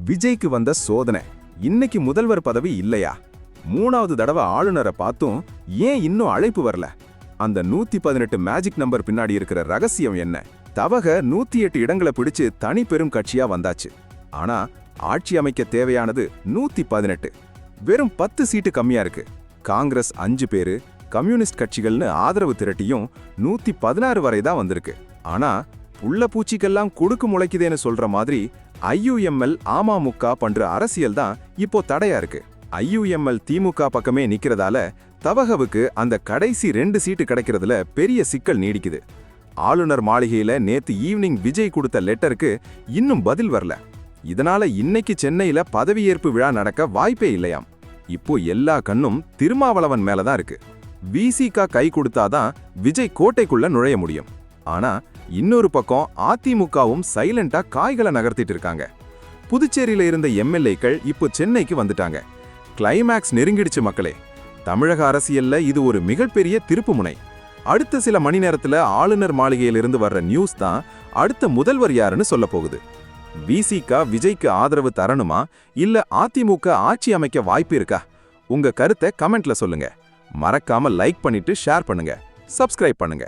விஜய்க்கு வந்த சோதனை. இன்னைக்கு முதல்வர் பதவி இல்லையா? 3வது தடவை ஆளுநரை பார்த்தும் ஏன் இன்னும் அழைப்பு வரல? அந்த 118 மேஜிக் நம்பர் பின்னாடி இருக்கிற ரகசியம் என்ன? தவக 108 இடங்களை பிடிச்சு தனி பெரும் கட்சியா வந்தாச்சு. ஆனா ஆட்சி அமைக்க தேவையானது 118. வெறும் 10 சீட்டு கம்மியா இருக்கு. காங்கிரஸ் 5 பேரு, கம்யூனிஸ்ட் கட்சிகள்னு ஆதரவு திரட்டியும் 116 வரை தான் வந்திருக்கு. ஆனா உள்ள பூச்சிக்கெல்லாம் கொடுக்கு முளைக்குதேன்னு சொல்ற மாதிரி IUML அமமுக பண்ற அரசியல் தான் இப்போ தடையா இருக்கு. IUML திமுக பக்கமே நிக்கிறதால தவகவுக்கு அந்த கடைசி 2 சீட்டு கிடைக்கிறதுல பெரிய சிக்கல் நீடிக்குது. ஆளுநர் மாளிகையில நேத்து ஈவினிங் விஜய் கொடுத்த லெட்டருக்கு இன்னும் பதில் வரல. இதனால இன்னைக்கு சென்னையில பதவியேற்பு விழா நடக்க வாய்ப்பே இல்லையாம். இப்போ எல்லா கண்ணும் திருமாவளவன் மேலதான் இருக்கு. விசிக கை கொடுத்தாதான் விஜய் கோட்டைக்குள்ள நுழைய முடியும். ஆனா இன்னொரு பக்கம் அதிமுகவும் சைலண்டா காய்களை நகர்த்திட்டு இருக்காங்க. புதுச்சேரியில இருந்த MLAக்கள் இப்போ சென்னைக்கு வந்துட்டாங்க. கிளைமேக்ஸ் நெருங்கிடுச்சு மக்களே. தமிழக அரசியல்ல இது ஒரு மிகப்பெரிய திருப்புமுனை. அடுத்த சில மணி நேரத்துல ஆளுநர் மாளிகையிலிருந்து வர்ற நியூஸ் தான் அடுத்த முதல்வர் யாருன்னு சொல்ல போகுது. விசிக விஜய்க்கு ஆதரவு தரணுமா இல்ல அதிமுக ஆட்சி அமைக்க வாய்ப்பு இருக்கா? உங்க கருத்தை கமெண்ட்ல சொல்லுங்க. மறக்காம லைக் பண்ணிட்டு ஷேர் பண்ணுங்க, சப்ஸ்கிரைப் பண்ணுங்க.